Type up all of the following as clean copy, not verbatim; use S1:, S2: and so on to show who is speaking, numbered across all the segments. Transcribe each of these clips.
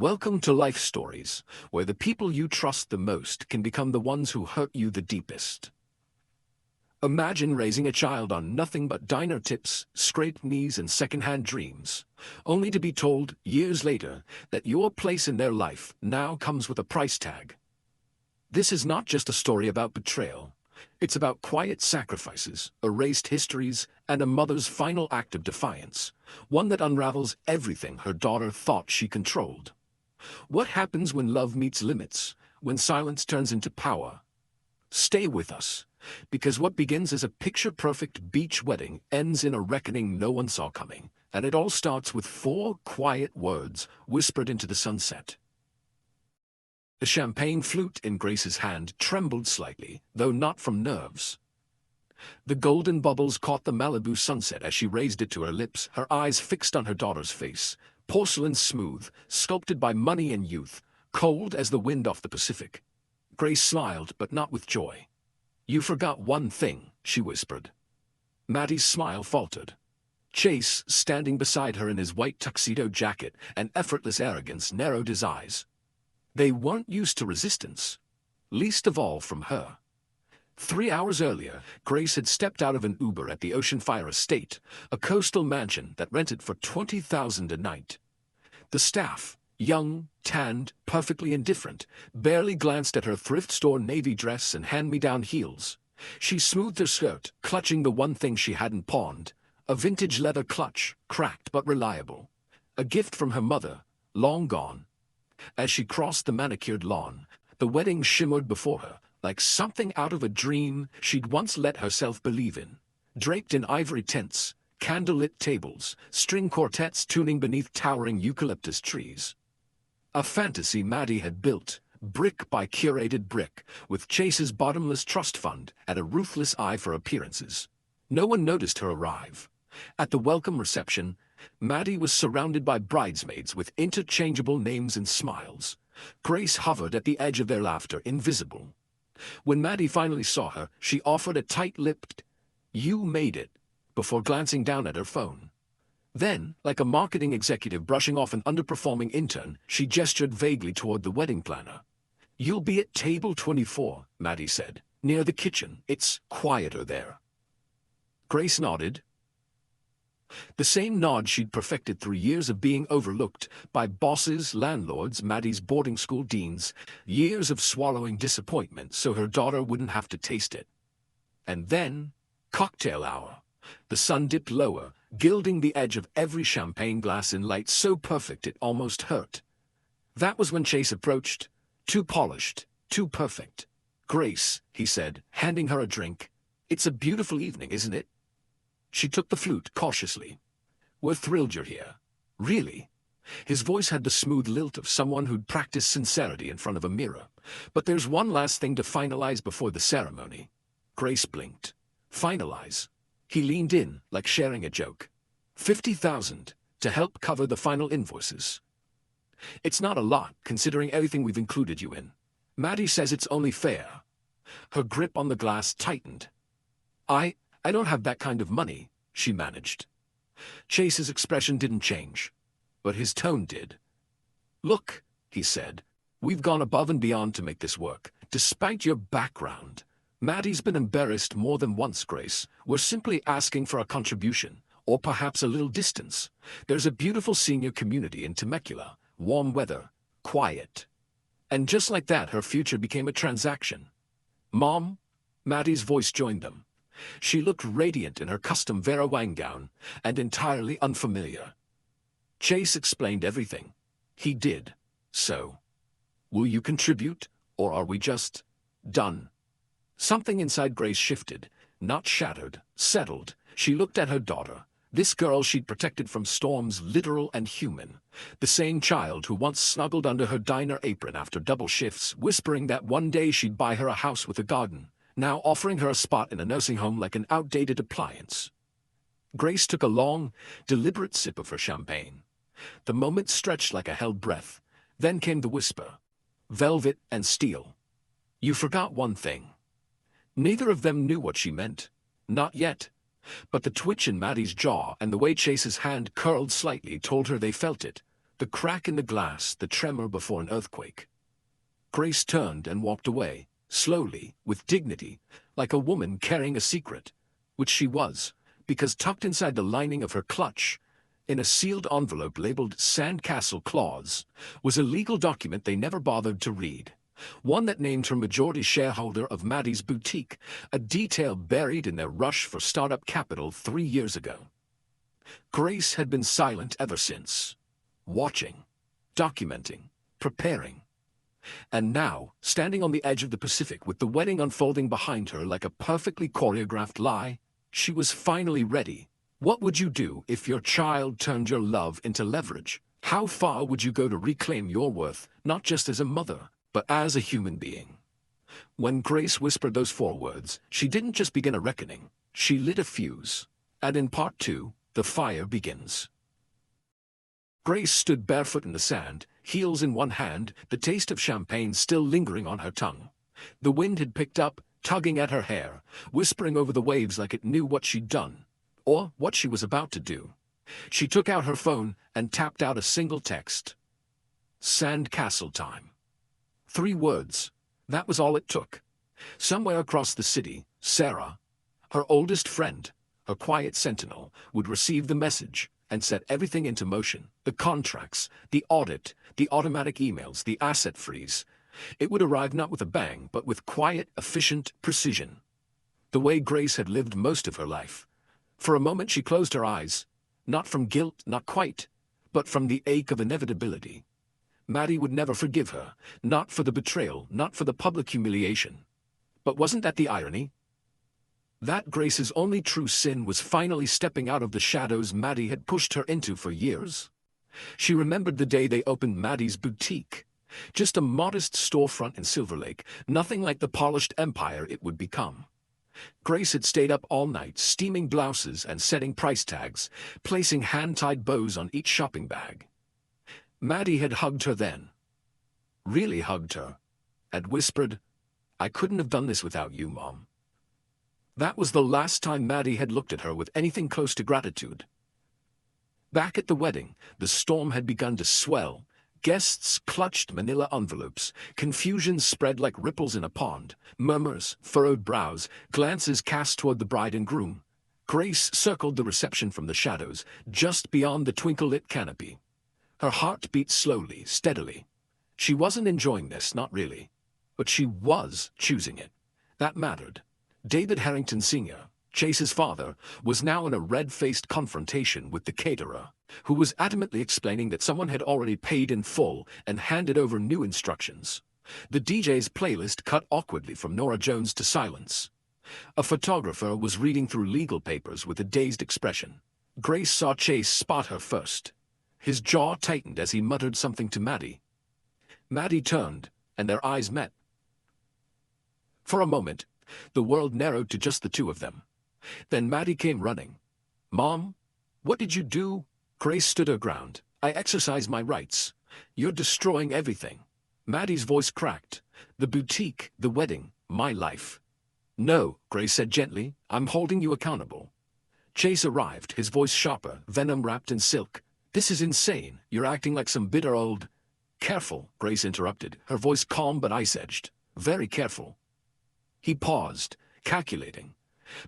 S1: Welcome to Life Stories, where the people you trust the most can become the ones who hurt you the deepest. Imagine raising a child on nothing but diner tips, scraped knees, and secondhand dreams, only to be told, years later, that your place in their life now comes with a price tag. This is not just a story about betrayal. It's about quiet sacrifices, erased histories, and a mother's final act of defiance, one that unravels everything her daughter thought she controlled. What happens when love meets limits, when silence turns into power? Stay with us, because what begins as a picture-perfect beach wedding ends in a reckoning no one saw coming, and it all starts with 4 quiet words whispered into the sunset. The champagne flute in Grace's hand trembled slightly, though not from nerves. The golden bubbles caught the Malibu sunset as she raised it to her lips, her eyes fixed on her daughter's face, porcelain smooth, sculpted by money and youth, cold as the wind off the Pacific. Grace smiled, but not with joy. "You forgot one thing," she whispered. Maddie's smile faltered. Chase, standing beside her in his white tuxedo jacket and effortless arrogance, narrowed his eyes. They weren't used to resistance, least of all from her. 3 hours earlier, Grace had stepped out of an Uber at the Oceanfire Estate, a coastal mansion that rented for $20,000 a night. The staff, young, tanned, perfectly indifferent, barely glanced at her thrift store navy dress and hand-me-down heels. She smoothed her skirt, clutching the one thing she hadn't pawned, a vintage leather clutch, cracked but reliable. A gift from her mother, long gone. As she crossed the manicured lawn, the wedding shimmered before her, like something out of a dream she'd once let herself believe in. Draped in ivory tents, candlelit tables, string quartets tuning beneath towering eucalyptus trees. A fantasy Maddie had built, brick by curated brick, with Chase's bottomless trust fund and a ruthless eye for appearances. No one noticed her arrive. At the welcome reception, Maddie was surrounded by bridesmaids with interchangeable names and smiles. Grace hovered at the edge of their laughter, invisible. When Maddie finally saw her, she offered a tight-lipped, "You made it," before glancing down at her phone. Then, like a marketing executive brushing off an underperforming intern, she gestured vaguely toward the wedding planner. "You'll be at table 24, Maddie said, "near the kitchen. It's quieter there." Grace nodded. The same nod she'd perfected through years of being overlooked by bosses, landlords, Maddie's boarding school deans, years of swallowing disappointment so her daughter wouldn't have to taste it. And then, cocktail hour. The sun dipped lower, gilding the edge of every champagne glass in light so perfect it almost hurt. That was when Chase approached, too polished, too perfect. "Grace," he said, handing her a drink. "It's a beautiful evening, isn't it?" She took the flute cautiously. "We're thrilled you're here." "Really?" His voice had the smooth lilt of someone who'd practiced sincerity in front of a mirror. "But there's one last thing to finalize before the ceremony." Grace blinked. "Finalize?" He leaned in, like sharing a joke. $50,000 to help cover the final invoices. "It's not a lot, considering everything we've included you in. Maddie says it's only fair." Her grip on the glass tightened. I don't have that kind of money," she managed. Chase's expression didn't change, but his tone did. "Look," he said, "we've gone above and beyond to make this work, despite your background. Maddie's been embarrassed more than once, Grace. We're simply asking for a contribution, or perhaps a little distance. There's a beautiful senior community in Temecula, warm weather, quiet." And just like that, her future became a transaction. "Mom?" Maddie's voice joined them. She looked radiant in her custom Vera Wang gown, and entirely unfamiliar. Chase explained everything. He did. "So, will you contribute, or are we just done?" Something inside Grace shifted, not shattered, settled. She looked at her daughter, this girl she'd protected from storms literal and human. The same child who once snuggled under her diner apron after double shifts, whispering that one day she'd buy her a house with a garden, now offering her a spot in a nursing home like an outdated appliance. Grace took a long, deliberate sip of her champagne. The moment stretched like a held breath. Then came the whisper. "Velvet and steel. You forgot one thing." Neither of them knew what she meant. Not yet. But the twitch in Maddie's jaw and the way Chase's hand curled slightly told her they felt it. The crack in the glass, the tremor before an earthquake. Grace turned and walked away, slowly, with dignity, like a woman carrying a secret, which she was, because tucked inside the lining of her clutch, in a sealed envelope labeled Sandcastle Clause, was a legal document they never bothered to read. One that named her majority shareholder of Maddie's boutique, a detail buried in their rush for startup capital 3 years ago. Grace had been silent ever since, watching, documenting, preparing. And now, standing on the edge of the Pacific with the wedding unfolding behind her like a perfectly choreographed lie, she was finally ready. What would you do if your child turned your love into leverage? How far would you go to reclaim your worth, not just as a mother, but as a human being? When Grace whispered those 4 words, she didn't just begin a reckoning, she lit a fuse. And in part 2, the fire begins. Grace stood barefoot in the sand, heels in one hand, the taste of champagne still lingering on her tongue. The wind had picked up, tugging at her hair, whispering over the waves like it knew what she'd done, or what she was about to do. She took out her phone and tapped out a single text. Sandcastle time. 3 words. That was all it took. Somewhere across the city, Sarah, her oldest friend, her quiet sentinel, would receive the message and set everything into motion. The contracts, the audit, the automatic emails, the asset freeze. It would arrive not with a bang, but with quiet, efficient precision. The way Grace had lived most of her life. For a moment she closed her eyes, not from guilt, not quite, but from the ache of inevitability. Maddie would never forgive her, not for the betrayal, not for the public humiliation. But wasn't that the irony? That Grace's only true sin was finally stepping out of the shadows Maddie had pushed her into for years. She remembered the day they opened Maddie's boutique. Just a modest storefront in Silver Lake, nothing like the polished empire it would become. Grace had stayed up all night, steaming blouses and setting price tags, placing hand-tied bows on each shopping bag. Maddie had hugged her then. Really hugged her. And whispered, "I couldn't have done this without you, Mom." That was the last time Maddie had looked at her with anything close to gratitude. Back at the wedding, the storm had begun to swell. Guests clutched manila envelopes, confusion spread like ripples in a pond, murmurs, furrowed brows, glances cast toward the bride and groom. Grace circled the reception from the shadows, just beyond the twinkle-lit canopy. Her heart beat slowly, steadily. She wasn't enjoying this, not really. But she was choosing it. That mattered. David Harrington Sr., Chase's father, was now in a red-faced confrontation with the caterer, who was adamantly explaining that someone had already paid in full and handed over new instructions. The DJ's playlist cut awkwardly from Norah Jones to silence. A photographer was reading through legal papers with a dazed expression. Grace saw Chase spot her first. His jaw tightened as he muttered something to Maddie. Maddie turned, and their eyes met. For a moment, the world narrowed to just the 2 of them. Then Maddie came running. "Mom, what did you do?" Grace stood her ground. "I exercise my rights. You're destroying everything." Maddie's voice cracked. "The boutique, the wedding, my life." "No," Grace said gently, "I'm holding you accountable." Chase arrived, his voice sharper, venom wrapped in silk. "This is insane. You're acting like some bitter old—" "Careful," Grace interrupted, her voice calm but ice-edged. "Very careful." He paused, calculating.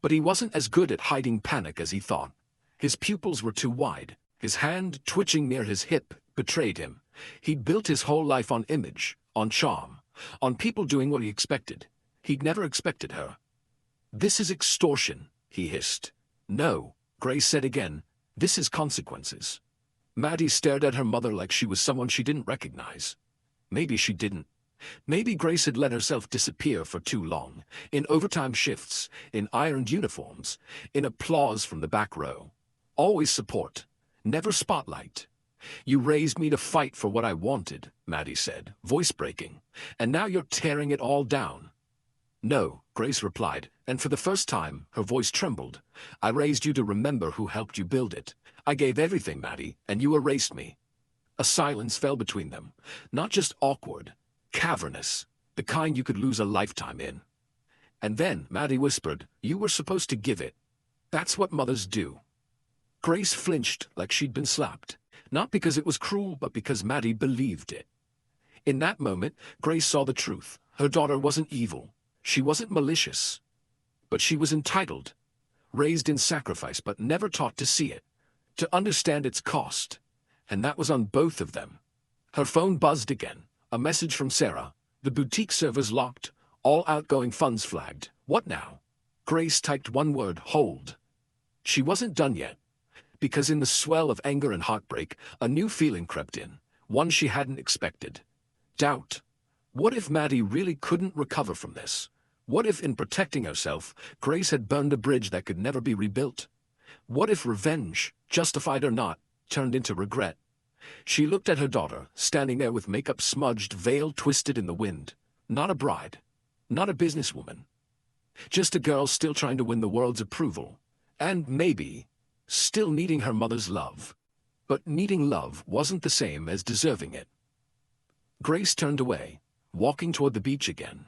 S1: But he wasn't as good at hiding panic as he thought. His pupils were too wide. His hand, twitching near his hip, betrayed him. He'd built his whole life on image, on charm, on people doing what he expected. He'd never expected her. "This is extortion," he hissed. "No," Grace said again. "This is consequences." Maddie stared at her mother like she was someone she didn't recognize. Maybe she didn't. Maybe Grace had let herself disappear for too long, in overtime shifts, in ironed uniforms, in applause from the back row. Always support, never spotlight. "You raised me to fight for what I wanted," Maddie said, voice breaking, "and now you're tearing it all down." "No," Grace replied, and for the first time, her voice trembled. "I raised you to remember who helped you build it. I gave everything, Maddie, and you erased me." A silence fell between them, not just awkward, cavernous, the kind you could lose a lifetime in. And then Maddie whispered, "You were supposed to give it. That's what mothers do." Grace flinched like she'd been slapped. Not because it was cruel, but because Maddie believed it. In that moment, Grace saw the truth. Her daughter wasn't evil. She wasn't malicious. But she was entitled. Raised in sacrifice but never taught to see it, to understand its cost. And that was on both of them. Her phone buzzed again. A message from Sarah. The boutique server's locked. All outgoing funds flagged. What now? Grace typed one word, hold. She wasn't done yet. Because in the swell of anger and heartbreak, a new feeling crept in. One she hadn't expected. Doubt. What if Maddie really couldn't recover from this? What if, in protecting herself, Grace had burned a bridge that could never be rebuilt? What if revenge, justified or not, turned into regret? She looked at her daughter, standing there with makeup smudged, veil twisted in the wind. Not a bride. Not a businesswoman. Just a girl still trying to win the world's approval. And maybe, still needing her mother's love. But needing love wasn't the same as deserving it. Grace turned away, walking toward the beach again.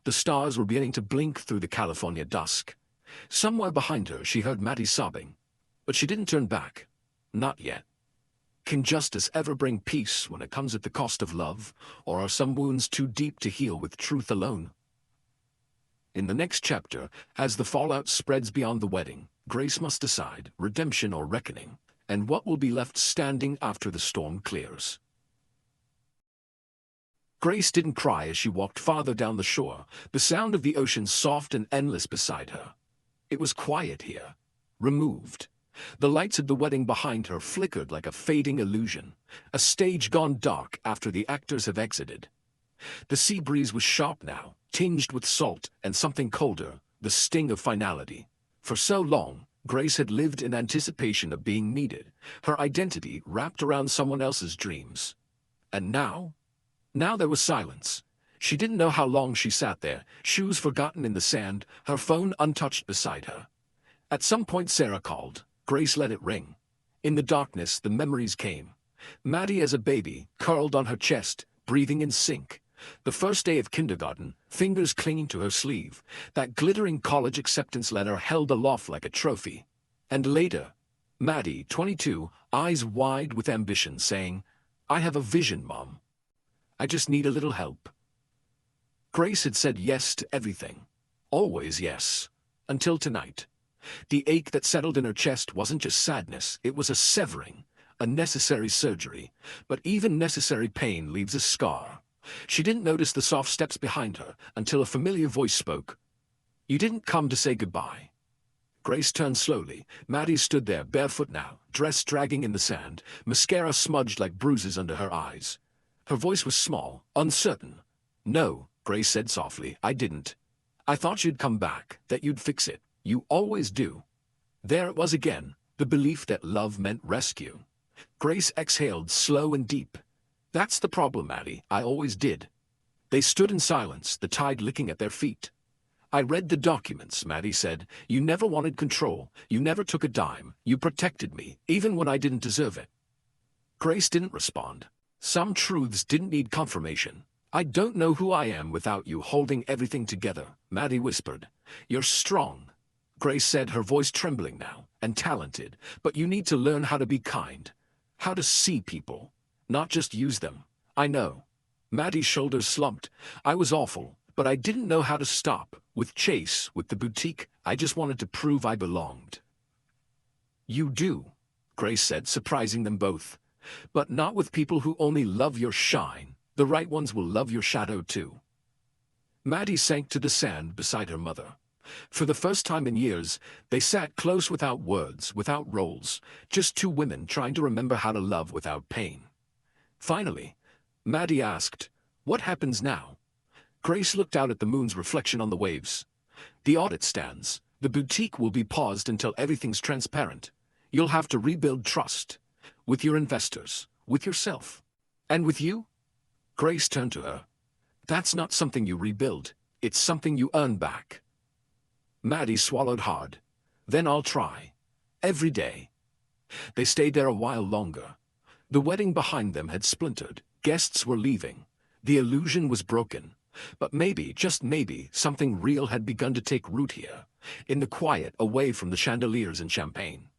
S1: The stars were beginning to blink through the California dusk. Somewhere behind her she heard Maddie sobbing. But she didn't turn back. Not yet. Can justice ever bring peace when it comes at the cost of love, or are some wounds too deep to heal with truth alone? In the next chapter, as the fallout spreads beyond the wedding, Grace must decide, redemption or reckoning, and what will be left standing after the storm clears. Grace didn't cry as she walked farther down the shore, the sound of the ocean soft and endless beside her. It was quiet here, removed. The lights of the wedding behind her flickered like a fading illusion, a stage gone dark after the actors have exited. The sea breeze was sharp now, tinged with salt and something colder, the sting of finality. For so long, Grace had lived in anticipation of being needed, her identity wrapped around someone else's dreams. And now there was silence. She didn't know how long she sat there, shoes forgotten in the sand, her phone untouched beside her. At some point Sarah called. Grace let it ring. In the darkness, the memories came. Maddie as a baby, curled on her chest, breathing in sync. The first day of kindergarten, fingers clinging to her sleeve, that glittering college acceptance letter held aloft like a trophy. And later, Maddie, 22, eyes wide with ambition, saying, "I have a vision, Mom. I just need a little help." Grace had said yes to everything. Always yes. Until tonight. The ache that settled in her chest wasn't just sadness, it was a severing, a necessary surgery. But even necessary pain leaves a scar. She didn't notice the soft steps behind her until a familiar voice spoke. "You didn't come to say goodbye." Grace turned slowly. Maddie stood there, barefoot now, dress dragging in the sand, mascara smudged like bruises under her eyes. Her voice was small, uncertain. "No," Grace said softly, "I didn't. I thought you'd come back, that you'd fix it. You always do." There it was again, the belief that love meant rescue. Grace exhaled, slow and deep. "That's the problem, Maddie. I always did." They stood in silence, the tide licking at their feet. "I read the documents," Maddie said. "You never wanted control. You never took a dime. You protected me, even when I didn't deserve it." Grace didn't respond. Some truths didn't need confirmation. "I don't know who I am without you holding everything together," Maddie whispered. "You're strong," Grace said, her voice trembling now, "and talented, but you need to learn how to be kind. How to see people, not just use them." "I know." Maddie's shoulders slumped. "I was awful, but I didn't know how to stop. With Chase, with the boutique, I just wanted to prove I belonged." "You do," Grace said, surprising them both. "But not with people who only love your shine. The right ones will love your shadow too." Maddie sank to the sand beside her mother. For the first time in years, they sat close without words, without roles, just two women trying to remember how to love without pain. Finally, Maddie asked, "What happens now?" Grace looked out at the moon's reflection on the waves. "The audit stands. The boutique will be paused until everything's transparent. You'll have to rebuild trust. With your investors, with yourself. And with you?" Grace turned to her. "That's not something you rebuild. It's something you earn back." Maddie swallowed hard. "Then I'll try. Every day." They stayed there a while longer. The wedding behind them had splintered. Guests were leaving. The illusion was broken. But maybe, just maybe, something real had begun to take root here, in the quiet, away from the chandeliers and champagne.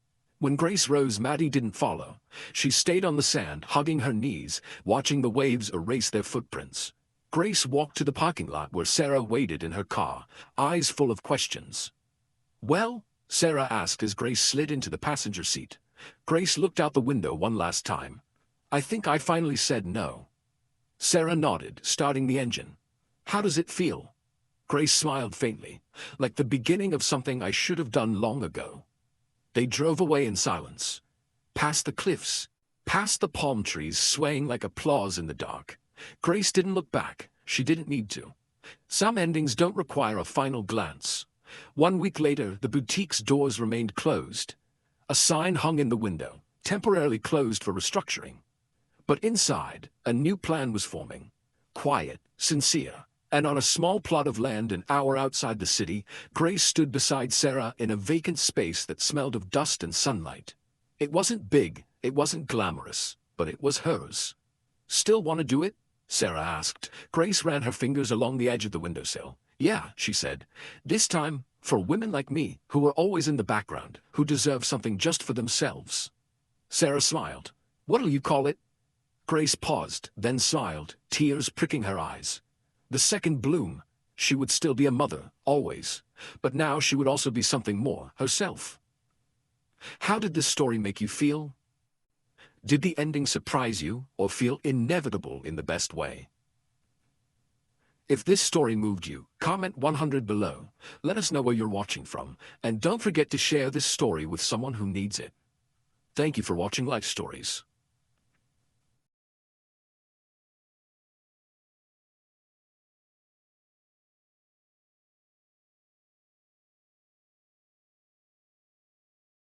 S1: When Grace rose, Maddie didn't follow. She stayed on the sand, hugging her knees, watching the waves erase their footprints. Grace walked to the parking lot where Sarah waited in her car, eyes full of questions. "Well?" Sarah asked as Grace slid into the passenger seat. Grace looked out the window one last time. "I think I finally said no." Sarah nodded, starting the engine. "How does it feel?" Grace smiled faintly, like the beginning of something I should have done long ago. They drove away in silence. Past the cliffs, past the palm trees swaying like applause in the dark. Grace didn't look back. She didn't need to. Some endings don't require a final glance. 1 week later, the boutique's doors remained closed. A sign hung in the window, temporarily closed for restructuring. But inside, a new plan was forming. Quiet, sincere, and on a small plot of land an hour outside the city, Grace stood beside Sarah in a vacant space that smelled of dust and sunlight. It wasn't big, it wasn't glamorous, but it was hers. "Still want to do it?" Sarah asked. Grace ran her fingers along the edge of the windowsill. "Yeah," she said. "This time, for women like me, who are always in the background, who deserve something just for themselves." Sarah smiled. "What'll you call it?" Grace paused, then smiled, tears pricking her eyes. The second bloom. She would still be a mother, always. But now she would also be something more, herself. How did this story make you feel? Did the ending surprise you, or feel inevitable in the best way? If this story moved you, comment 100 below. Let us know where you're watching from, and don't forget to share this story with someone who needs it. Thank you for watching Life Stories.